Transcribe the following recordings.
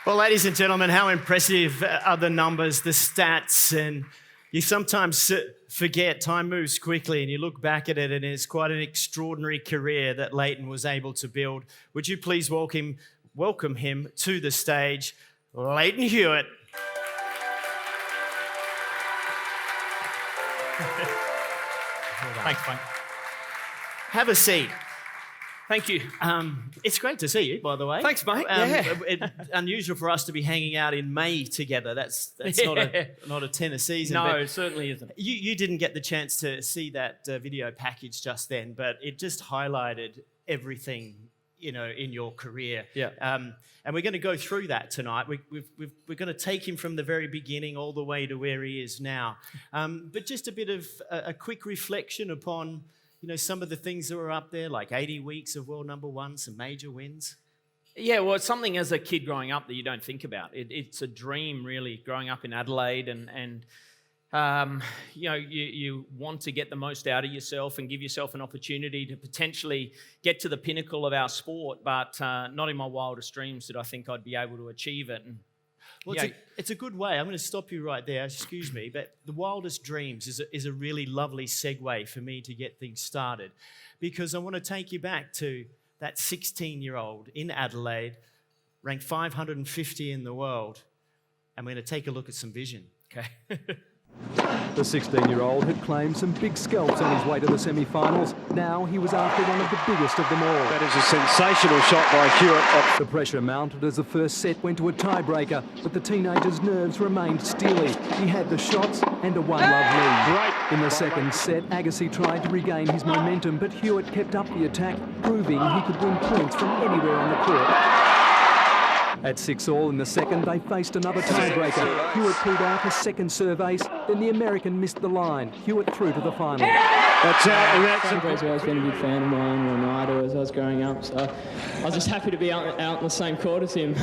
Well, ladies and gentlemen, how impressive are the numbers, the stats, and you sometimes forget, time moves quickly, and you look back at it, and it's quite an extraordinary career that Lleyton was able to build. Would you please welcome him to the stage, Lleyton Hewitt. Thanks, mate. Have a seat. Thank you. It's great to see you, by the way. Thanks, mate. Unusual for us to be hanging out in May together. That's not a tennis season. No, it certainly isn't. You didn't get the chance to see that video package just then, but it just highlighted everything, in your career. Yeah. And we're going to go through that tonight. We're going to take him from the very beginning all the way to where he is now. But just a bit of a quick reflection upon some of the things that were up there, like 80 weeks of world number one, some major wins. Yeah, well, it's something as a kid growing up that you don't think about. It's a dream, really, growing up in Adelaide, and you want to get the most out of yourself and give yourself an opportunity to potentially get to the pinnacle of our sport, but not in my wildest dreams did I think I'd be able to achieve it. And well, it's a good way. I'm going to stop you right there. Excuse me, but the wildest dreams is a really lovely segue for me to get things started, because I want to take you back to that 16-year-old in Adelaide, ranked 550 in the world, and we're going to take a look at some vision. Okay. The 16-year-old had claimed some big scalps on his way to the semi-finals. Now he was after one of the biggest of them all. That is a sensational shot by Hewitt. The pressure mounted as the first set went to a tiebreaker, but the teenager's nerves remained steely. He had the shots and a one-love lead. Great. In the second set, Agassi tried to regain his momentum, but Hewitt kept up the attack, proving he could win points from anywhere on the court. At 6-all in the second, they faced another tiebreaker. Hewitt pulled out a second serve ace, then the American missed the line. Hewitt through to the final. That's out, and that's... Andre's always been a big fan of mine and an idol as I was growing up, so I was just happy to be out in the same court as him.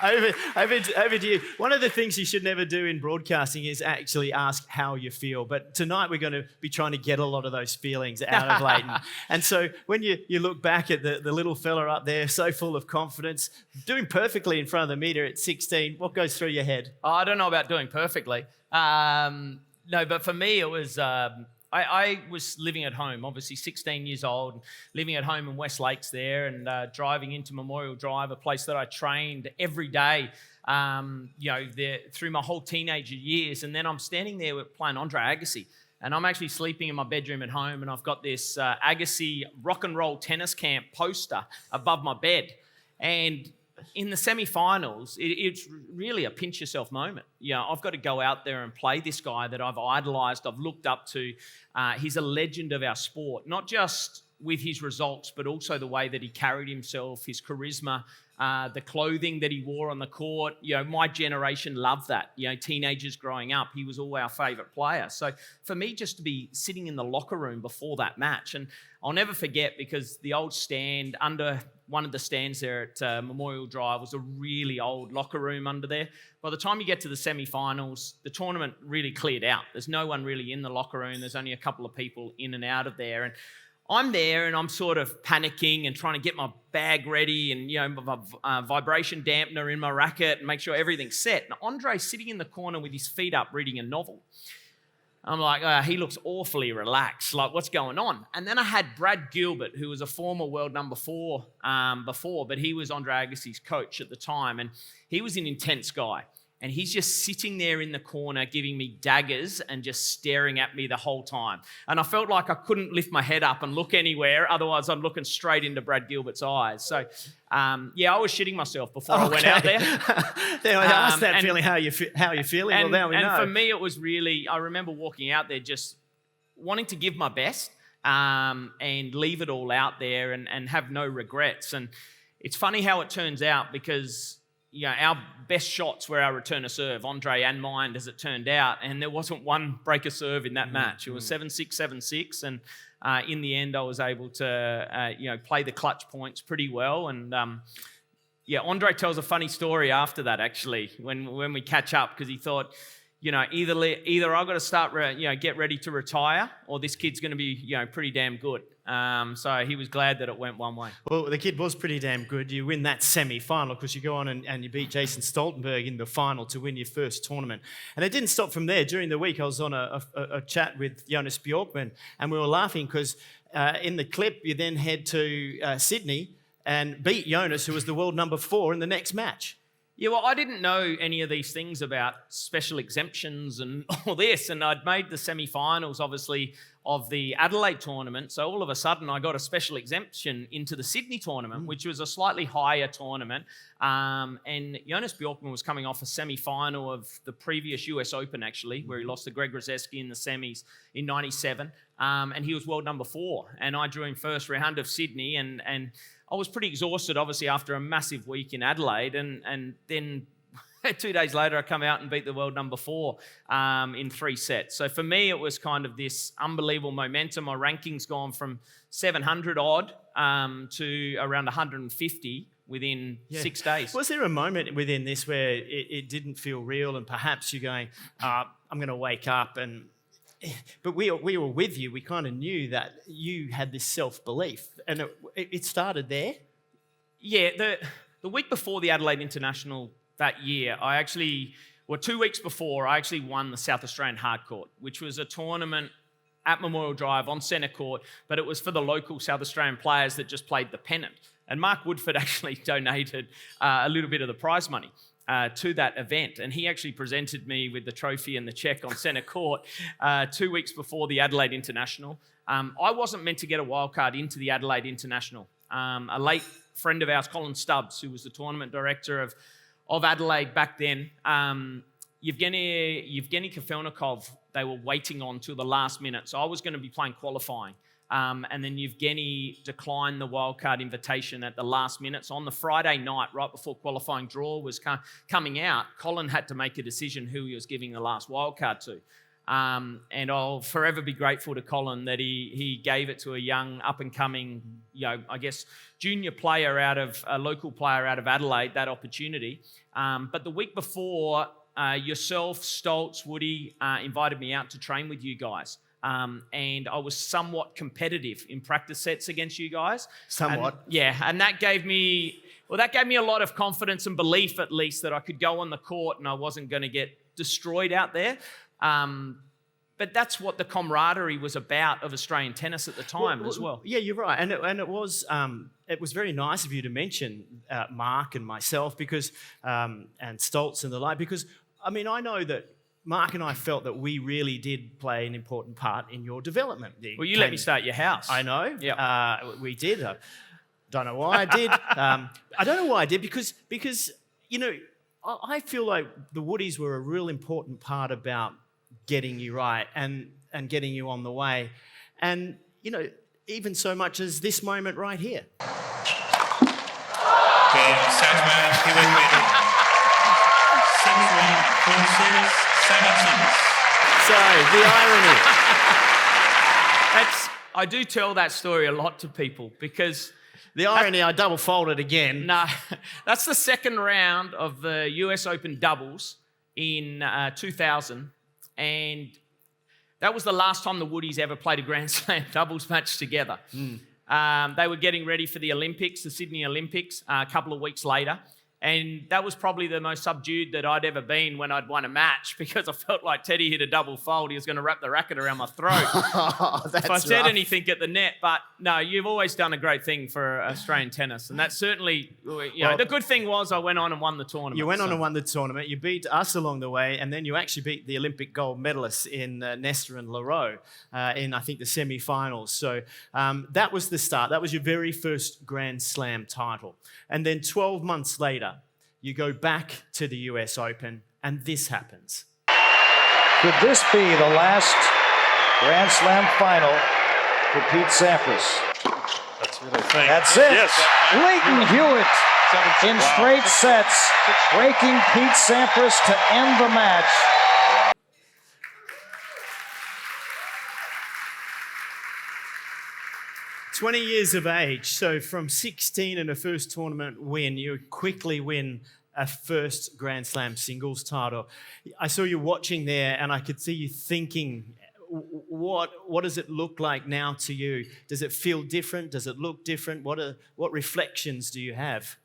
Over to you. One of the things you should never do in broadcasting is actually ask how you feel. But tonight we're going to be trying to get a lot of those feelings out of Lleyton. And so when you look back at the little fella up there, so full of confidence, doing perfectly in front of the meter at 16, what goes through your head? Oh, I don't know about doing perfectly. No, but for me it was... I was living at home, obviously 16 years old, living at home in West Lakes there, and driving into Memorial Drive, a place that I trained every day, there through my whole teenager years. And then I'm standing there playing Andre Agassi, and I'm actually sleeping in my bedroom at home, and I've got this Agassi rock and roll tennis camp poster above my bed. And in the semi-finals, it's really a pinch yourself moment. I've got to go out there and play this guy that I've idolised, I've looked up to. He's a legend of our sport, not just with his results, but also the way that he carried himself, his charisma, the clothing that he wore on the court. My generation loved that. Teenagers growing up, he was all our favourite player. So for me, just to be sitting in the locker room before that match, and I'll never forget, because the old stand under one of the stands there at Memorial Drive was a really old locker room under there. By the time you get to the semi-finals, the tournament really cleared out. There's no one really in the locker room. There's only a couple of people in and out of there. And I'm there and I'm sort of panicking and trying to get my bag ready and, my vibration dampener in my racket and make sure everything's set. And Andre's sitting in the corner with his feet up reading a novel. I'm like, he looks awfully relaxed. Like, what's going on? And then I had Brad Gilbert, who was a former world number 4 before, but he was Andre Agassi's coach at the time. And he was an intense guy. And he's just sitting there in the corner giving me daggers and just staring at me the whole time. And I felt like I couldn't lift my head up and look anywhere. Otherwise, I'm looking straight into Brad Gilbert's eyes. So, I was shitting myself before I went out there. Then I asked that feeling, how you feeling? And, well, now we know. And for me, it was really, I remember walking out there just wanting to give my best and leave it all out there and have no regrets. And it's funny how it turns out, because our best shots were our return of serve, Andre and mine, as it turned out, and there wasn't one break of serve in that match. It was 7-6, 7-6, and in the end, I was able to, play the clutch points pretty well. And Andre tells a funny story after that, actually, when we catch up, because he thought, either I've got to start, get ready to retire, or this kid's going to be, pretty damn good. So he was glad that it went one way. Well, the kid was pretty damn good. You win that semi-final because you go on and you beat Jason Stoltenberg in the final to win your first tournament. And it didn't stop from there. During the week, I was on a chat with Jonas Bjorkman, and we were laughing because in the clip, you then head to Sydney and beat Jonas, who was the world number 4 in the next match. Yeah, well, I didn't know any of these things about special exemptions and all this, and I'd made the semi-finals, obviously, of the Adelaide tournament, so all of a sudden I got a special exemption into the Sydney tournament, which was a slightly higher tournament, and Jonas Bjorkman was coming off a semi-final of the previous US Open, actually, where he lost to Greg Rosecki in the semis in 97, and he was world number 4, and I drew him first round of Sydney, and I was pretty exhausted, obviously, after a massive week in Adelaide, and then 2 days later, I come out and beat the world number 4 in 3 sets. So for me, it was kind of this unbelievable momentum. My ranking's gone from 700 odd to around 150 within 6 days. Was there a moment within this where it didn't feel real, and perhaps you're going, I'm going to wake up and... But we were with you. We kind of knew that you had this self-belief, and it started there. Yeah, the week before the Adelaide International that year, 2 weeks before, I actually won the South Australian Hardcourt, which was a tournament at Memorial Drive on centre court, but it was for the local South Australian players that just played the pennant. And Mark Woodforde actually donated a little bit of the prize money to that event, and he actually presented me with the trophy and the cheque on centre court 2 weeks before the Adelaide International. I wasn't meant to get a wildcard into the Adelaide International. A late friend of ours, Colin Stubbs, who was the tournament director of Adelaide back then, Yevgeny Kafelnikov, they were waiting on till the last minute, so I was going to be playing qualifying. And then Yevgeny declined the wildcard invitation at the last minute. So on the Friday night, right before qualifying draw was coming out, Colin had to make a decision who he was giving the last wildcard to. And I'll forever be grateful to Colin that he gave it to a young, up-and-coming, junior player a local player out of Adelaide, that opportunity. But the week before, yourself, Stoltz, Woody invited me out to train with you guys. And I was somewhat competitive in practice sets against you guys. Somewhat. And that gave me a lot of confidence and belief, at least, that I could go on the court and I wasn't going to get destroyed out there. But that's what the camaraderie was about of Australian tennis at the time as well. Yeah, you're right. And it was very nice of you to mention Mark and myself because and Stoltz and the like, because, I mean, I know that Mark and I felt that we really did play an important part in your development. Well, you let me stay at your house. I know. Yeah. We did. Don't know why I did. I don't know why I did because I feel like the Woodies were a real important part about getting you right and getting you on the way. And, even so much as this moment right here. So, the irony. I do tell that story a lot to people because... The irony, I double folded again. No, that's the second round of the US Open doubles in 2000. And that was the last time the Woodies ever played a Grand Slam doubles match together. They were getting ready for the Olympics, the Sydney Olympics, a couple of weeks later. And that was probably the most subdued that I'd ever been when I'd won a match because I felt like Teddy hit a double fold. He was going to wrap the racket around my throat if I said anything at the net. But no, you've always done a great thing for Australian tennis. And that's certainly, the good thing was I went on and won the tournament. You went on and won the tournament. You beat us along the way. And then you actually beat the Olympic gold medalists in Nestor and Leroux in, I think, the semi-finals. So that was the start. That was your very first Grand Slam title. And then 12 months later, you go back to the US Open, and this happens. Could this be the last Grand Slam final for Pete Sampras? That's what I think. That's it. Yes. Lleyton Hewitt in straight sets, breaking Pete Sampras to end the match. 20 years of age, so from 16 and a first tournament win, you quickly win a first Grand Slam singles title. I saw you watching there and I could see you thinking what does it look like now to you? Does it feel different? Does it look different? What reflections do you have?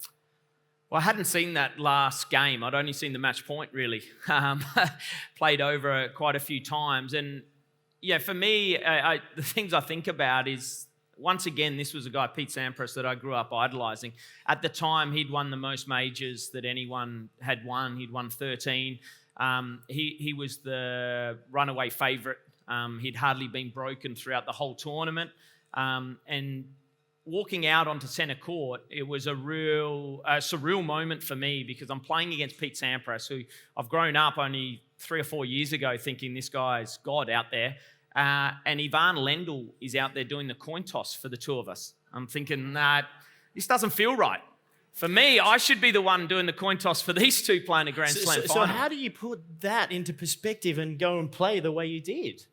Well, I hadn't seen that last game. I'd only seen the match point, really. Played over quite a few times. And, yeah, for me, the things I think about is, once again, this was a guy, Pete Sampras, that I grew up idolising. At the time, he'd won the most majors that anyone had won. He'd won 13. He was the runaway favourite. He'd hardly been broken throughout the whole tournament. And walking out onto centre court, it was a real surreal moment for me, because I'm playing against Pete Sampras, who I've grown up only 3 or 4 years ago thinking this guy's God out there. And Ivan Lendl is out there doing the coin toss for the two of us. I'm thinking, this doesn't feel right. For me, I should be the one doing the coin toss for these two playing a Grand Slam final. So how do you put that into perspective and go and play the way you did?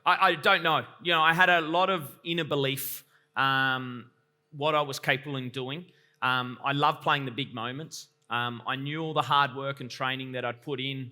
I don't know. You know, I had a lot of inner belief what I was capable of doing. I love playing the big moments. I knew all the hard work and training that I'd put in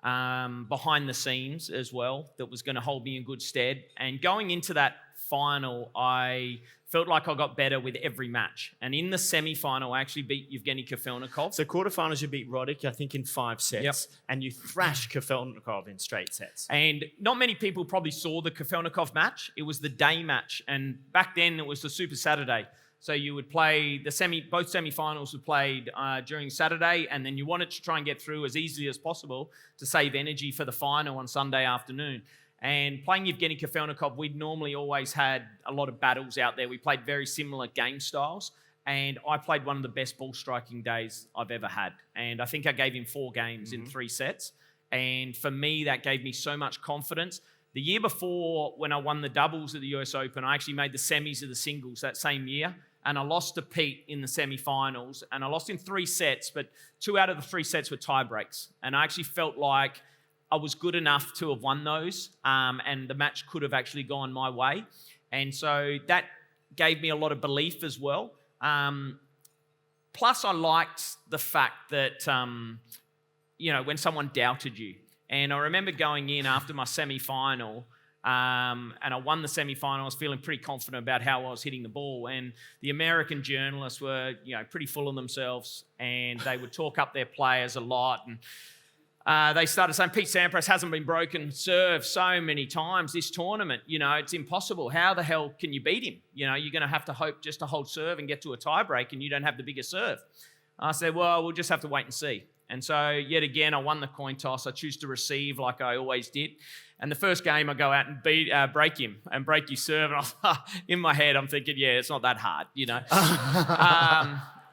behind the scenes as well that was going to hold me in good stead. And going into that final, I felt like I got better with every match. And in the semi-final, I actually beat Yevgeny Kafelnikov. So quarterfinals, you beat Roddick, I think, in 5 sets. Yep. And you thrashed Kafelnikov in straight sets. And not many people probably saw the Kafelnikov match. It was the day match. And back then, it was the Super Saturday. So you would play both semi-finals were played during Saturday, and then you wanted to try and get through as easily as possible to save energy for the final on Sunday afternoon. And playing Yevgeny Kafelnikov, we'd normally always had a lot of battles out there. We played very similar game styles, and I played one of the best ball striking days I've ever had. And I think I gave him 4 games in 3 sets. And for me, that gave me so much confidence. The year before, when I won the doubles at the US Open, I actually made the semis of the singles that same year. And I lost to Pete in the semi-finals. And I lost in 3 sets, but 2 out of the 3 sets were tie breaks. And I actually felt like I was good enough to have won those, and the match could have actually gone my way. And so that gave me a lot of belief as well. Plus, I liked the fact that, when someone doubted you. And I remember going in after my semi-final, and I won the semi-final. I was feeling pretty confident about how I was hitting the ball. And the American journalists were, pretty full of themselves, and they would talk up their players a lot. And they started saying, Pete Sampras hasn't been broken serve so many times this tournament. It's impossible. How the hell can you beat him? You're going to have to hope just to hold serve and get to a tie break, and you don't have the biggest serve. I said, well, we'll just have to wait and see. And so, yet again, I won the coin toss. I choose to receive like I always did. And the first game, I go out and break him and break his serve. And in my head, I'm thinking, yeah, it's not that hard,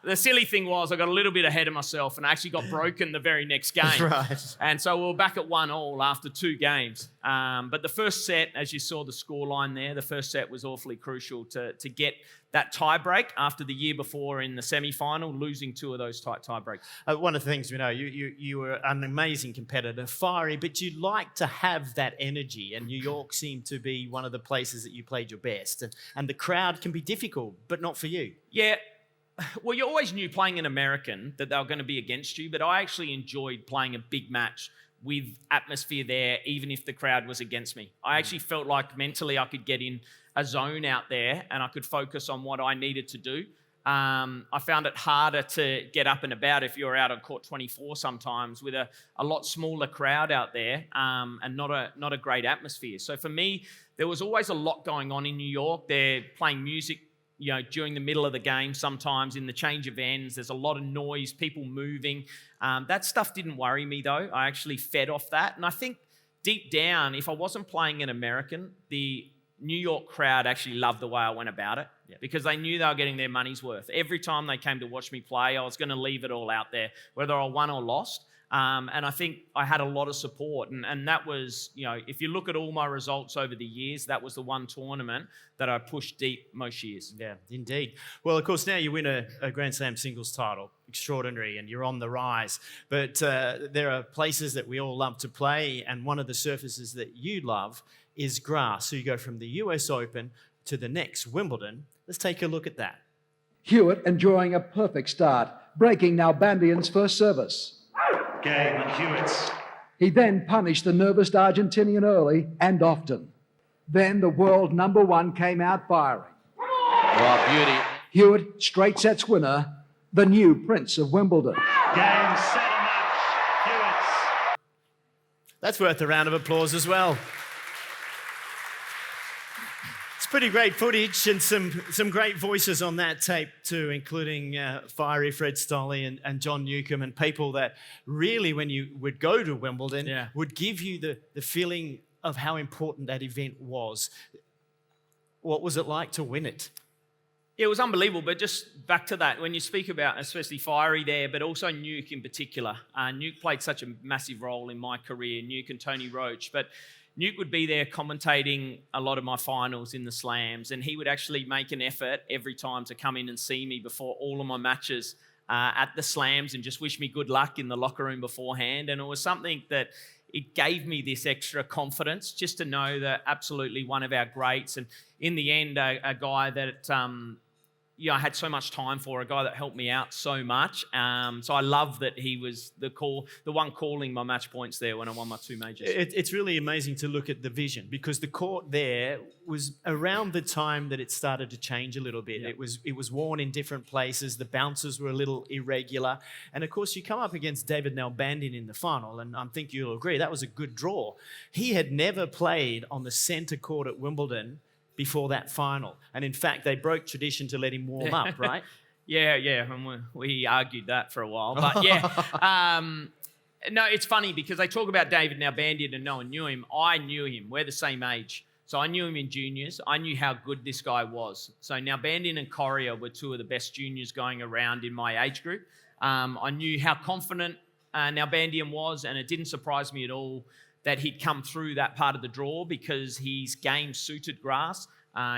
The silly thing was I got a little bit ahead of myself and I actually got broken the very next game. Right. And so we were back at 1-1 after 2 games. But the first set, as you saw the scoreline there, the first set was awfully crucial to get that tie break after the year before in the semi-final, losing 2 of those tight tie breaks. One of the things we know, you were an amazing competitor, fiery, but you like to have that energy, and New York seemed to be one of the places that you played your best. And the crowd can be difficult, but not for you. Yeah. Well, you always knew playing an American that they were going to be against you, but I actually enjoyed playing a big match with atmosphere there, even if the crowd was against me. I actually felt like mentally I could get in a zone out there and I could focus on what I needed to do. I found it harder to get up and about if you're out on court 24 sometimes with a lot smaller crowd out there and not a great atmosphere. So for me, there was always a lot going on in New York. They're playing music during the middle of the game, sometimes in the change of ends, there's a lot of noise, people moving. That stuff didn't worry me though. I actually fed off that. And I think deep down, if I wasn't playing an American, the New York crowd actually loved the way I went about it because they knew they were getting their money's worth. Every time they came to watch me play, I was going to leave it all out there, whether I won or lost. And I think I had a lot of support. And that was, if you look at all my results over the years, that was the one tournament that I pushed deep most years. Yeah, indeed. Well, of course, now you win a Grand Slam singles title. Extraordinary, and you're on the rise. But there are places that we all love to play, and one of the surfaces that you love is grass. So you go from the US Open to the next Wimbledon. Let's take a look at that. Hewitt enjoying a perfect start, breaking now Bandion's first service. Game, Hewitt. He then punished the nervous Argentinian early and often. Then the world number one came out firing. Oh, beauty. Hewitt, straight sets winner, the new Prince of Wimbledon. Game, set, a match. Hewitt. That's worth a round of applause as well. It's pretty great footage and some great voices on that tape too, including fiery Fred Stolle and John Newcombe, and people that really, when you would go to Wimbledon, would give you the feeling of how important that event was. What was it like to win it? Yeah, it was unbelievable, but just back to that, when you speak about especially Fiery there, but also Nuke in particular. Nuke played such a massive role in my career, Nuke and Tony Roach, but Nuke would be there commentating a lot of my finals in the slams, and he would actually make an effort every time to come in and see me before all of my matches at the slams and just wish me good luck in the locker room beforehand. And it was something that it gave me this extra confidence just to know that absolutely one of our greats, and in the end, a guy that I had so much time for, a guy that helped me out so much. So I love that he was the one calling my match points there when I won my two majors. It's really amazing to look at the vision, because the court there was around the time that it started to change a little bit. Yeah. It was worn in different places. The bounces were a little irregular. And of course, you come up against David Nalbandian in the final, and I think you'll agree that was a good draw. He had never played on the centre court at Wimbledon before that final. And in fact, they broke tradition to let him warm up, right? Yeah. And we argued that for a while. But yeah, no, it's funny because they talk about David Nalbandian and no one knew him. I knew him. We're the same age. So I knew him in juniors. I knew how good this guy was. So Nalbandian and Correa were two of the best juniors going around in my age group. I knew how confident Nalbandian was, and it didn't surprise me at all that he'd come through that part of the draw because his game suited grass.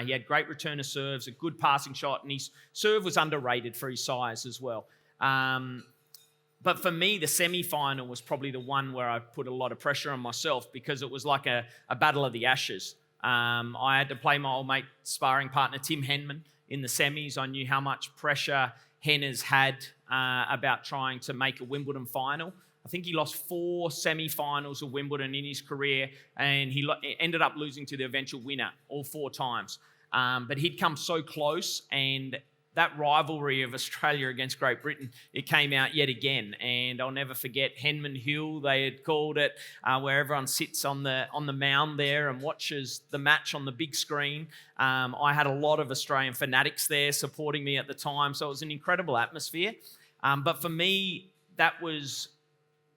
He had great return of serves, a good passing shot, and his serve was underrated for his size as well. But for me, the semi-final was probably the one where I put a lot of pressure on myself because it was like a battle of the ashes. I had to play my old mate sparring partner, Tim Henman, in the semis. I knew how much pressure Henna's had about trying to make a Wimbledon final. I think he lost 4 semi-finals of Wimbledon in his career, and he ended up losing to the eventual winner all 4 times. But he'd come so close, and that rivalry of Australia against Great Britain, it came out yet again. And I'll never forget Henman Hill, they had called it, where everyone sits on the mound there and watches the match on the big screen. I had a lot of Australian fanatics there supporting me at the time, so it was an incredible atmosphere. But for me,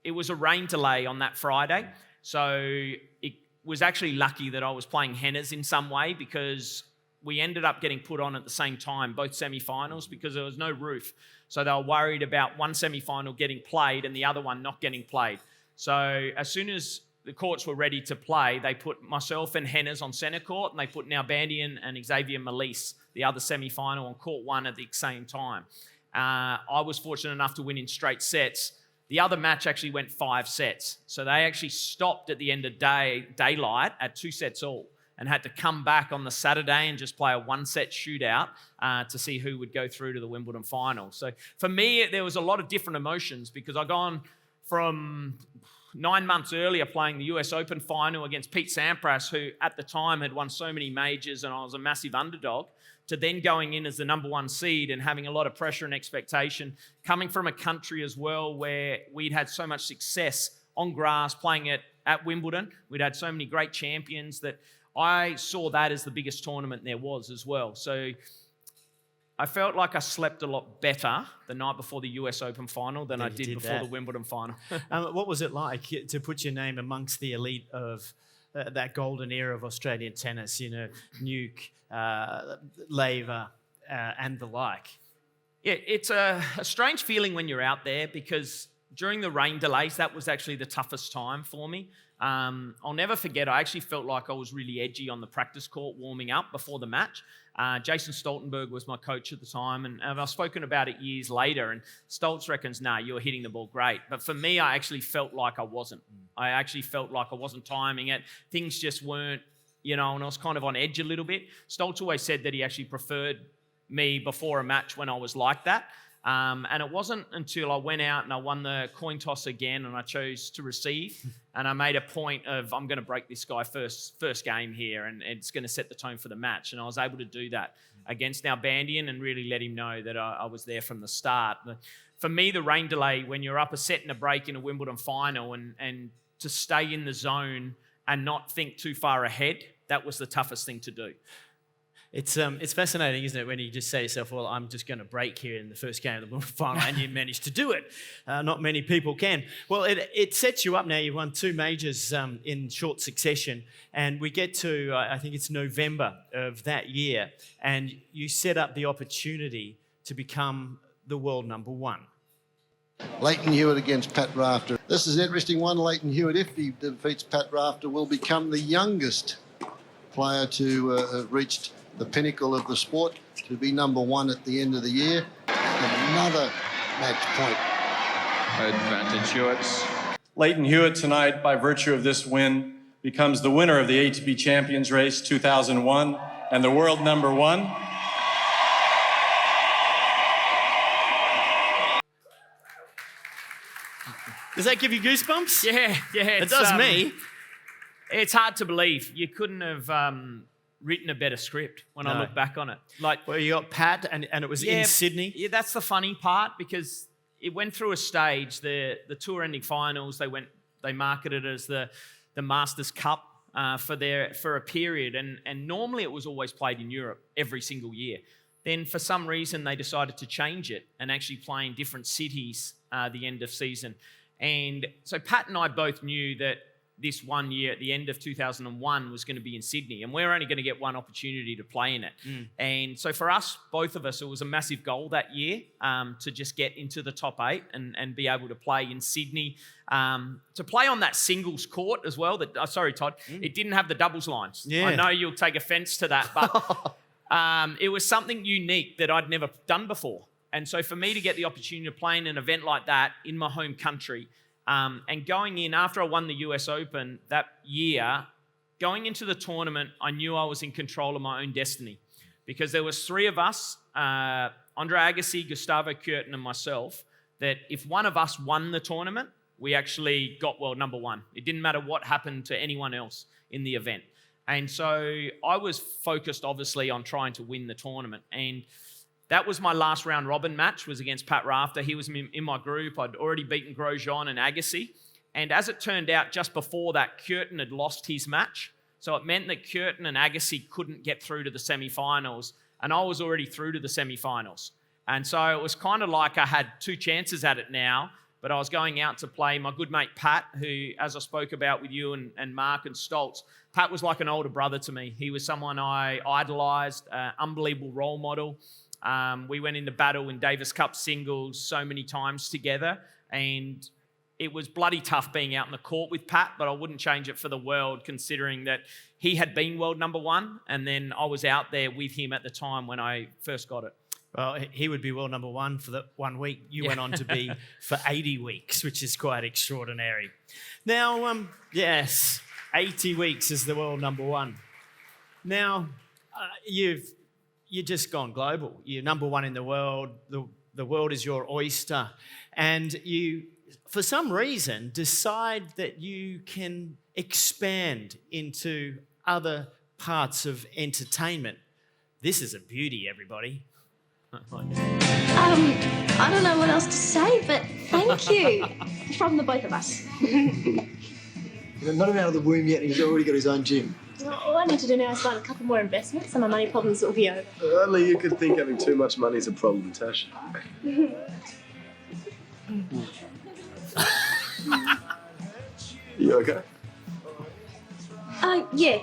it was a rain delay on that Friday. So it was actually lucky that I was playing Henna's in some way, because we ended up getting put on at the same time, both semi-finals, because there was no roof. So they were worried about one semi-final getting played and the other one not getting played. So as soon as the courts were ready to play, they put myself and Henna's on centre court, and they put Nalbandian and Xavier Malisse, the other semi-final, on court 1 at the same time. I was fortunate enough to win in straight sets. The other match actually went 5 sets. So they actually stopped at the end of daylight at 2 sets all, and had to come back on the Saturday and just play a 1-set shootout to see who would go through to the Wimbledon final. So for me, there was a lot of different emotions, because I'd gone from 9 months earlier playing the US Open final against Pete Sampras, who at the time had won so many majors and I was a massive underdog, to then going in as the number 1 seed and having a lot of pressure and expectation, coming from a country as well where we'd had so much success on grass playing it at Wimbledon. We'd had so many great champions that I saw that as the biggest tournament there was as well. So I felt like I slept a lot better the night before the US Open final than I did before the Wimbledon final. What was it like to put your name amongst the elite of that golden era of Australian tennis, Nuke, Laver, and the like? Yeah, it's a strange feeling when you're out there, because during the rain delays, that was actually the toughest time for me. I'll never forget, I actually felt like I was really edgy on the practice court warming up before the match. Jason Stoltenberg was my coach at the time, and I've spoken about it years later, and Stoltz reckons, you're hitting the ball great. But for me, I actually felt like I wasn't. I actually felt like I wasn't timing it. Things just weren't, and I was kind of on edge a little bit. Stoltz always said that he actually preferred me before a match when I was like that. And it wasn't until I went out and I won the coin toss again and I chose to receive. And I made a point of, I'm going to break this guy first game here, and it's going to set the tone for the match. And I was able to do that against Nalbandian and really let him know that I was there from the start. For me, the rain delay, when you're up a set and a break in a Wimbledon final and to stay in the zone and not think too far ahead, that was the toughest thing to do. It's fascinating, isn't it, when you just say to yourself, well, I'm just going to break here in the first game of the Wimbledon final, and you manage to do it. Not many people can. Well, it sets you up now. You've won 2 majors in short succession, and we get to, I think it's November of that year, and you set up the opportunity to become the world number 1. Lleyton Hewitt against Pat Rafter. This is an interesting one. Lleyton Hewitt, if he defeats Pat Rafter, will become the youngest player to have reached the pinnacle of the sport, to be number 1 at the end of the year. Another match point. Advantage Hewitt. Lleyton Hewitt tonight, by virtue of this win, becomes the winner of the ATP Champions Race 2001 and the world number 1. Does that give you goosebumps? Yeah. It does me. It's hard to believe. You couldn't have written a better script when I look back on it. Well, you got Pat, and it was in Sydney. Yeah, that's the funny part, because it went through a stage. The tour-ending finals, they marketed it as the Masters Cup for a period, and normally it was always played in Europe every single year. Then for some reason they decided to change it and actually play in different cities the end of season. And so Pat and I both knew that this one year at the end of 2001 was going to be in Sydney, and we're only going to get one opportunity to play in it. And so for us, both of us, it was a massive goal that year to just get into the top 8 and be able to play in Sydney, to play on that singles court as well. Sorry, Todd, it didn't have the doubles lines. Yeah. I know you'll take offence to that, but it was something unique that I'd never done before. And so for me to get the opportunity to play in an event like that in my home country, and going in after I won the US Open that year, going into the tournament, I knew I was in control of my own destiny, because there was 3 of us, Andre Agassi, Gustavo Kuerten, and myself, that if one of us won the tournament, we actually got world number 1. It didn't matter what happened to anyone else in the event. And so I was focused, obviously, on trying to win the tournament. And that was my last round robin match, was against Pat Rafter. He was in my group. I'd already beaten Grosjean and Agassi. And as it turned out, just before that, Kuerten had lost his match. So it meant that Kuerten and Agassi couldn't get through to the semi-finals, and I was already through to the semi-finals. And so it was kind of like I had 2 chances at it now, but I was going out to play my good mate Pat, who, as I spoke about with you and Mark and Stoltz, Pat was like an older brother to me. He was someone I idolised, unbelievable role model. We went into battle in Davis Cup singles so many times together, and it was bloody tough being out in the court with Pat, but I wouldn't change it for the world, considering that he had been world number 1, and then I was out there with him at the time when I first got it. Well, he would be world number 1 for the 1 week. You went on to be for 80 weeks, which is quite extraordinary. Now, yes, 80 weeks as the world number 1. Now, you've just gone global. You're number 1 in the world. The world is your oyster. And you, for some reason, decide that you can expand into other parts of entertainment. This is a beauty, everybody. I don't know what else to say, but thank you from the both of us. Not even out of the womb yet, and he's already got his own gym. Well, all I need to do now is find a couple more investments and my money problems will be over. Only you could think having too much money is a problem, Tash. You okay? Yeah.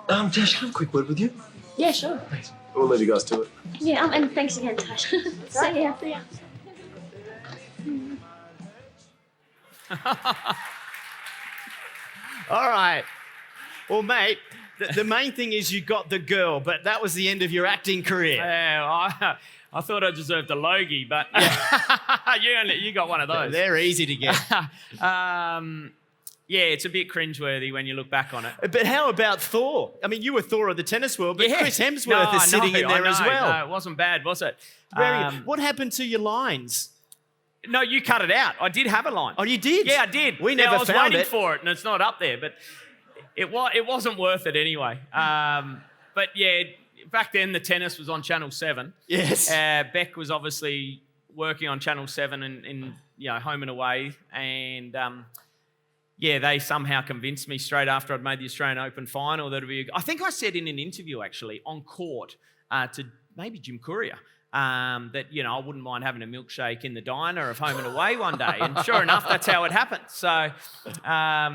Tash, can I have a quick word with you? Yeah, sure. Thanks. We'll leave you guys to it. Yeah, and thanks again, Tash. See ya. All right. Well, mate, the main thing is you got the girl, but that was the end of your acting career. Yeah, I thought I deserved a Logie, but you got one of those. They're easy to get. Yeah, it's a bit cringeworthy when you look back on it. But how about Thor? I mean, you were Thor of the tennis world, but Chris Hemsworth is sitting in there as well. No, it wasn't bad, was it? What happened to your lines? No, you cut it out. I did have a line. Oh, you did? Yeah, I did. We never I was found waiting it. for it, and it's not up there, but it wasn't worth it anyway. But yeah, back then the tennis was on Channel 7. Yes. Beck was obviously working on Channel 7 in home and away, and they somehow convinced me straight after I'd made the Australian Open final that it'd be. I think I said in an interview actually on court to maybe Jim Courier. That I wouldn't mind having a milkshake in the diner of home and away one day, and sure enough, that's how it happened. So,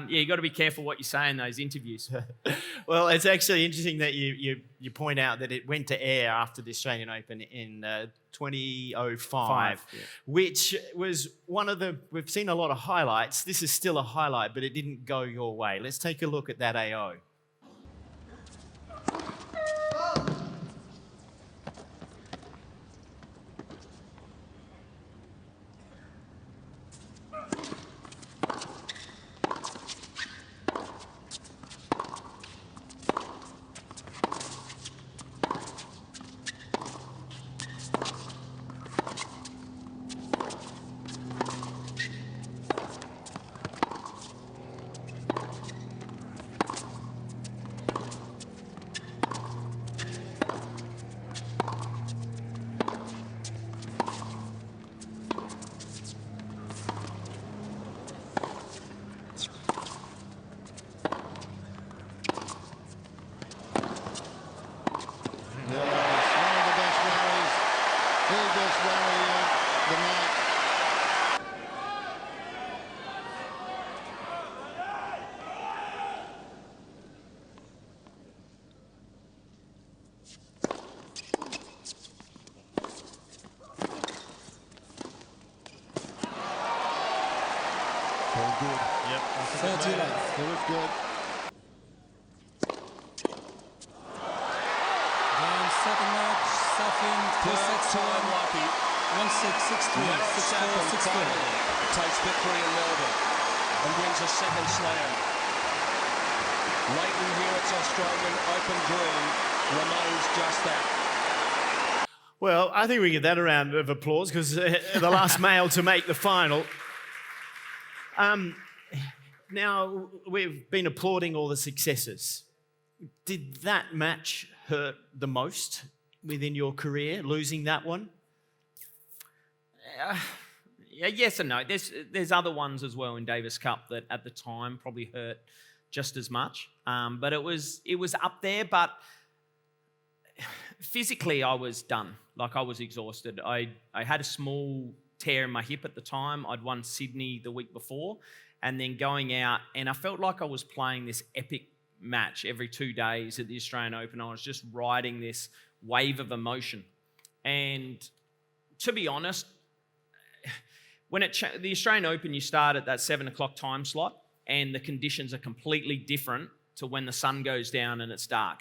you got to be careful what you say in those interviews. Well, it's actually interesting that you point out that it went to air after the Australian Open in 2005, which was one of the. We've seen a lot of highlights. This is still a highlight, but it didn't go your way. Let's take a look at that AO. All good. Yep. 30 left. It was good. And second match, Safin, 2 sets to 1. 1-6, 6-2, 6-4, 6-4. Takes victory in Melbourne and wins a second slam. Lleyton Hewitt's Australian Open dream remains just that. Well, I think we get that a round of applause because the last male to make the final. Now, we've been applauding all the successes. Did that match hurt the most within your career, losing that one? Yes and no. There's other ones as well in Davis Cup that at the time probably hurt just as much. But it was up there, but physically I was done. Like I was exhausted. I had a small tear in my hip at the time. I'd won Sydney the week before, and then going out, and I felt like I was playing this epic match every 2 days at the Australian Open. I was just riding this wave of emotion. And to be honest, when the Australian Open, you start at that 7 o'clock time slot, and the conditions are completely different to when the sun goes down and it's dark.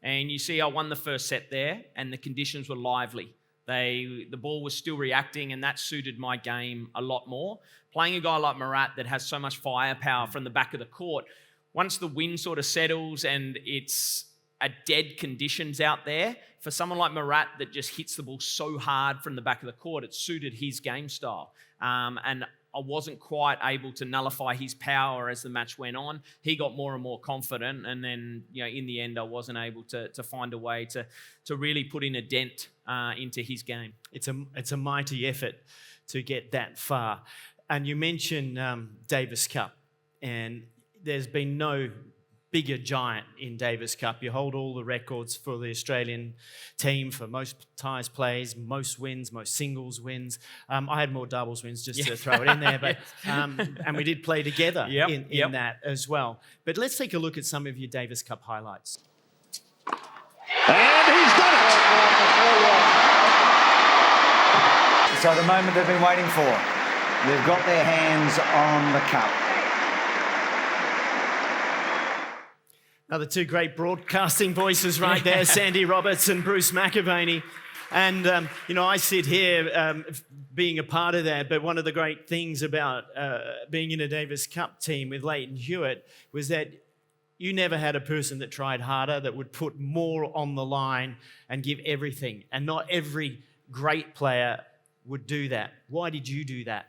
And you see, I won the first set there, and the conditions were lively. The ball was still reacting, and that suited my game a lot more. Playing a guy like Marat that has so much firepower from the back of the court, once the wind sort of settles and it's a dead conditions out there, for someone like Marat that just hits the ball so hard from the back of the court, it suited his game style. And I wasn't quite able to nullify his power as the match went on. He got more and more confident, and then in the end, I wasn't able to find a way to really put in a dent into his game. It's a mighty effort to get that far. And you mentioned Davis Cup, and there's been no bigger giant in Davis Cup. You hold all the records for the Australian team for most ties plays, most wins, most singles wins. I had more doubles wins just to throw it in there, but and we did play together in that as well. But let's take a look at some of your Davis Cup highlights. And he's done it! So the moment they've been waiting for. They've got their hands on the cup. Now, the two great broadcasting voices right there, Sandy Roberts and Bruce McAvaney. And, I sit here being a part of that, but one of the great things about being in a Davis Cup team with Lleyton Hewitt was that you never had a person that tried harder, that would put more on the line and give everything. And not every great player would do that. Why did you do that?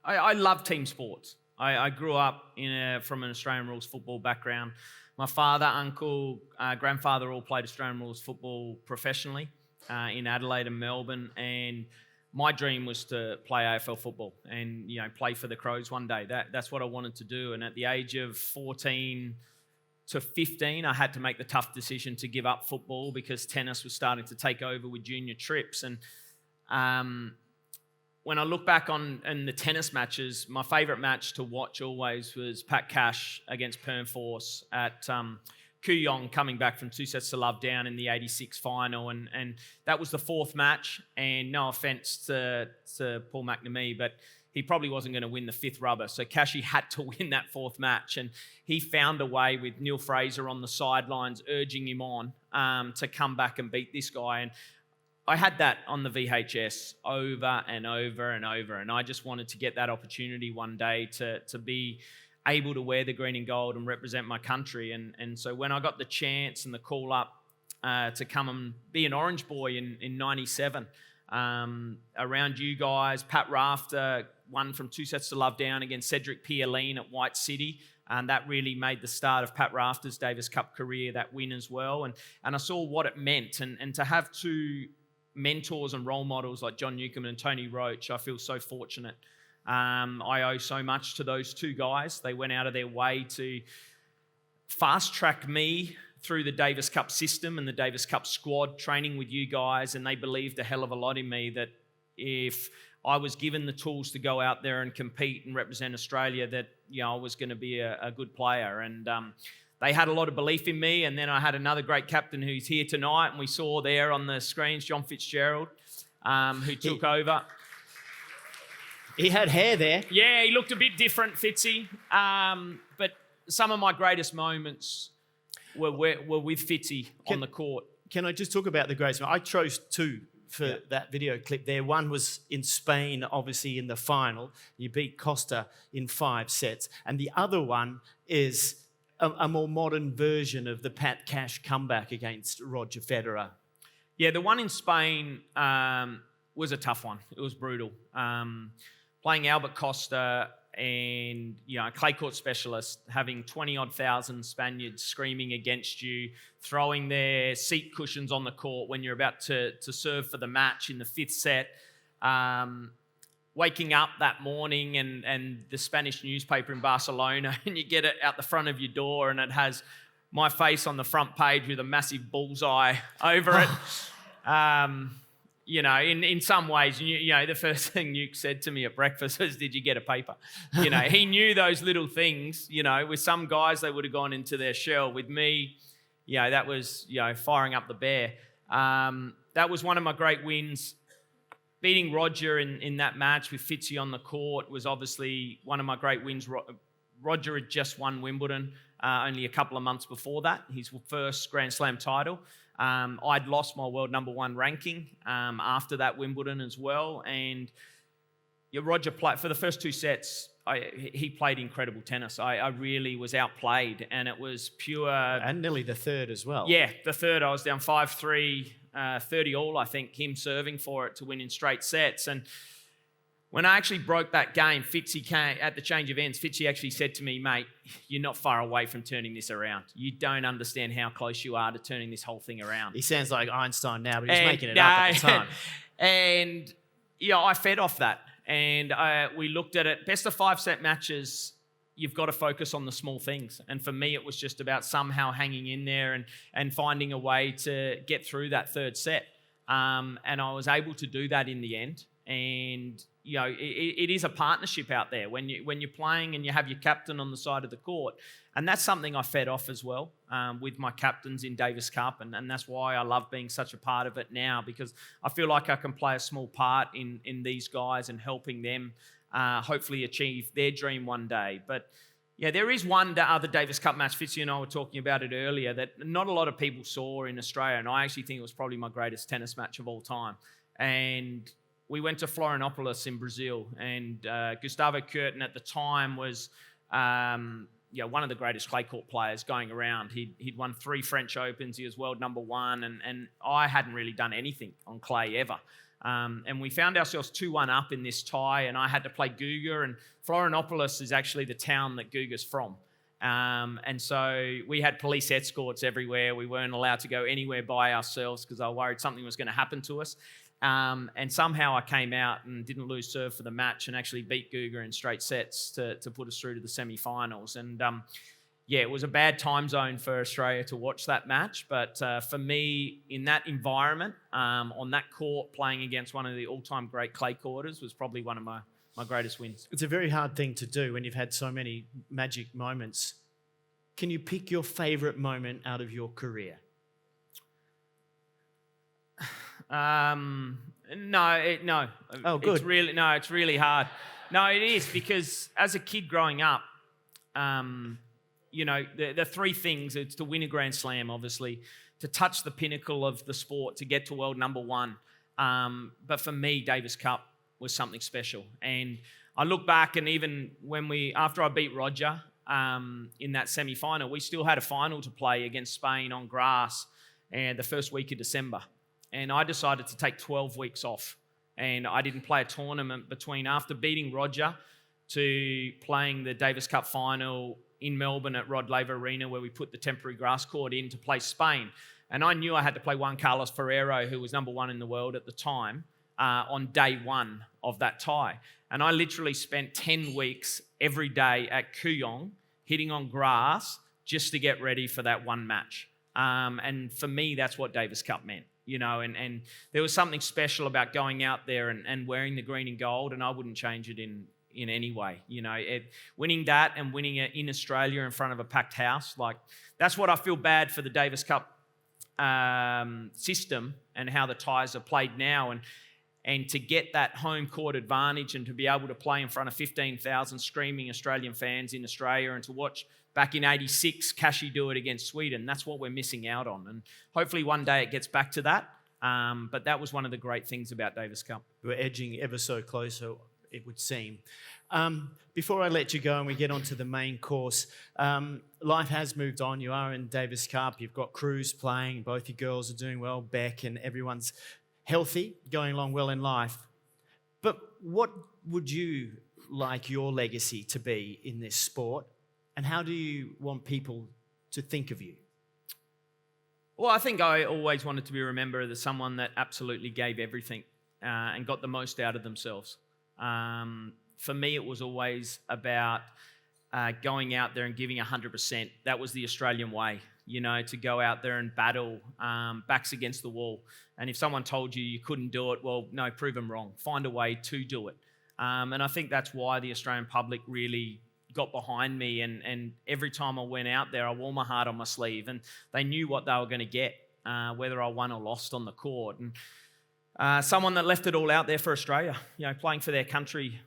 I love team sports. I grew up from an Australian rules football background. My father, uncle, grandfather all played Australian rules football professionally in Adelaide and Melbourne, and my dream was to play AFL football and play for the Crows one day. That's what I wanted to do. And at the age of 14 to 15, I had to make the tough decision to give up football because tennis was starting to take over with junior trips. And when I look back on the tennis matches, my favourite match to watch always was Pat Cash against Perm Force at Kooyong, coming back from 2-0 down in the 86 final. And that was the fourth match. And no offence to Paul McNamee, but he probably wasn't going to win the fifth rubber. So Cashy had to win that fourth match. And he found a way with Neil Fraser on the sidelines, urging him on to come back and beat this guy. And I had that on the VHS over and over and over. And I just wanted to get that opportunity one day to be able to wear the green and gold and represent my country. And so when I got the chance and the call up to come and be an Orange boy in 97, around you guys, Pat Rafter won from 2-0 down against Cedric Pierline at White City. And that really made the start of Pat Rafter's Davis Cup career, that win as well. And I saw what it meant. And to have two mentors and role models like John Newcombe and Tony Roach, I feel so fortunate. I owe so much to those two guys. They went out of their way to fast track me through the Davis Cup system and the Davis Cup squad, training with you guys, and they believed a hell of a lot in me that if I was given the tools to go out there and compete and represent Australia, that I was going to be a good player. And they had a lot of belief in me. And then I had another great captain who's here tonight, and we saw there on the screens, John Fitzgerald, who took over. He had hair there. Yeah, he looked a bit different, Fitzy. But some of my greatest moments were with Fitzy on the court. Can I just talk about the greatest moments? I chose two for that video clip there. One was in Spain, obviously in the final. You beat Costa in 5 sets. And the other one is a more modern version of the Pat Cash comeback against Roger Federer. Yeah, the one in Spain was a tough one. It was brutal. Playing Albert Costa and a clay court specialist, having 20-odd thousand Spaniards screaming against you, throwing their seat cushions on the court when you're about to serve for the match in the 5th set, waking up that morning and the Spanish newspaper in Barcelona, and you get it out the front of your door and it has my face on the front page with a massive bullseye over it. In some ways, the first thing Nuke said to me at breakfast was, "Did you get a paper?" He knew those little things. With some guys, they would have gone into their shell. With me, that was, firing up the bear. That was one of my great wins. Beating Roger in that match with Fitzy on the court was obviously one of my great wins. Roger had just won Wimbledon only a couple of months before that, his first Grand Slam title. I'd lost my world number 1 ranking after that Wimbledon as well. And Roger played for the first 2 sets. He played incredible tennis. I really was outplayed, and it was pure. And nearly the third as well. Yeah, the third. I was down 5-3, 30 all, I think, him serving for it to win in straight sets. And when I actually broke that game, Fitzy came at the change of ends. Fitzy actually said to me, "Mate, you're not far away from turning this around. You don't understand how close you are to turning this whole thing around." He sounds like Einstein now, but he was making it up at the time. And I fed off that. And we looked at it. Best of 5 set matches, you've got to focus on the small things. And for me, it was just about somehow hanging in there and finding a way to get through that 3rd set. And I was able to do that in the end. And it is a partnership out there when you're playing and you have your captain on the side of the court. And that's something I fed off as well with my captains in Davis Cup. And that's why I love being such a part of it now, because I feel like I can play a small part in these guys and helping them hopefully achieve their dream one day. But, Yeah, there is one other Davis Cup match, Fitzy and I were talking about it earlier, that not a lot of people saw in Australia, and I actually think it was probably my greatest tennis match of all time. And we went to Florianópolis in Brazil, and Gustavo Kuerten at the time was one of the greatest clay court players going around. He'd won 3 French Opens, he was world number 1, and I hadn't really done anything on clay ever. And we found ourselves 2-1 up in this tie, and I had to play Guga, and Florianópolis is actually the town that Guga's from. And so we had police escorts everywhere. We weren't allowed to go anywhere by ourselves because I was worried something was going to happen to us. And somehow I came out and didn't lose serve for the match and actually beat Guga in straight sets to put us through to the semi-finals. And it was a bad time zone for Australia to watch that match. But for me, in that environment, on that court, playing against one of the all-time great clay courters was probably one of my greatest wins. It's a very hard thing to do when you've had so many magic moments. Can you pick your favourite moment out of your career? No. Oh, good. It's really hard. No, it is, because as a kid growing up, the 3 things, it's to win a Grand Slam, obviously, to touch the pinnacle of the sport, to get to world number 1. But for me, Davis Cup was something special. And I look back, and even after I beat Roger in that semi-final, we still had a final to play against Spain on grass and the first week of December. And I decided to take 12 weeks off. And I didn't play a tournament after beating Roger to playing the Davis Cup final in Melbourne at Rod Laver Arena, where we put the temporary grass court in to play Spain. And I knew I had to play Juan Carlos Ferrero, who was number 1 in the world at the time, on day 1 of that tie. And I literally spent 10 weeks every day at Kooyong, hitting on grass, just to get ready for that one match. And for me, that's what Davis Cup meant. And there was something special about going out there and wearing the green and gold, and I wouldn't change it in any way. Winning that and winning it in Australia in front of a packed house, that's what I feel bad for the Davis Cup system and how the ties are played now. And to get that home court advantage and to be able to play in front of 15,000 screaming Australian fans in Australia, and to watch back in 86 Kashi do it against Sweden, that's what we're missing out on. And hopefully one day it gets back to that. But that was one of the great things about Davis Cup. We're edging ever so closer, it would seem. Before I let you go and we get on to the main course, life has moved on. You are in Davis Cup. You've got Cruz playing. Both your girls are doing well. Beck, and everyone's healthy, going along well in life. But what would you like your legacy to be in this sport? And how do you want people to think of you? Well, I think I always wanted to be remembered as someone that absolutely gave everything and got the most out of themselves. For me, it was always about going out there and giving 100%. That was the Australian way, to go out there and battle backs against the wall. And if someone told you couldn't do it, well, no, prove them wrong. Find a way to do it. And I think that's why the Australian public really got behind me. And every time I went out there, I wore my heart on my sleeve. And they knew what they were going to get, whether I won or lost on the court. And someone that left it all out there for Australia, playing for their country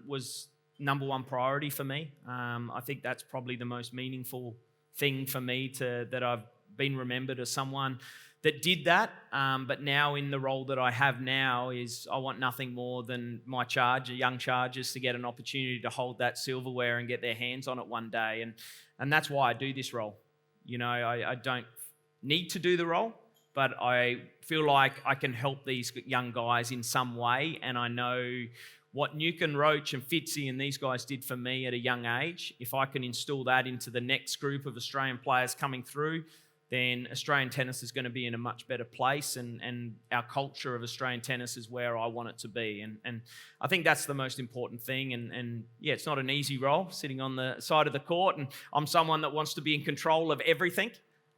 was number 1 priority for me. I think that's probably the most meaningful thing for me that I've been remembered as someone that did that. But now in the role that I have now is I want nothing more than my young chargers, to get an opportunity to hold that silverware and get their hands on it one day. And that's why I do this role. I don't need to do the role, but I feel like I can help these young guys in some way. And I know what Nuke and Roach and Fitzy and these guys did for me at a young age. If I can instill that into the next group of Australian players coming through, then Australian tennis is going to be in a much better place, and our culture of Australian tennis is where I want it to be. And I think that's the most important thing. And it's not an easy role sitting on the side of the court, and I'm someone that wants to be in control of everything.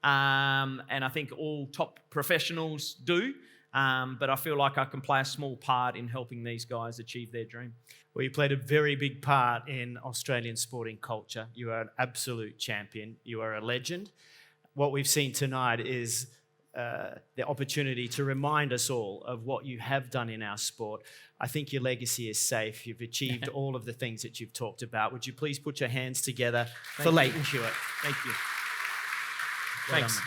And I think all top professionals do. But I feel like I can play a small part in helping these guys achieve their dream. Well, you played a very big part in Australian sporting culture. You are an absolute champion. You are a legend. What we've seen tonight is the opportunity to remind us all of what you have done in our sport. I think your legacy is safe. You've achieved all of the things that you've talked about. Would you please put your hands together for Lleyton Hewitt? Thank you. Well Thanks. done.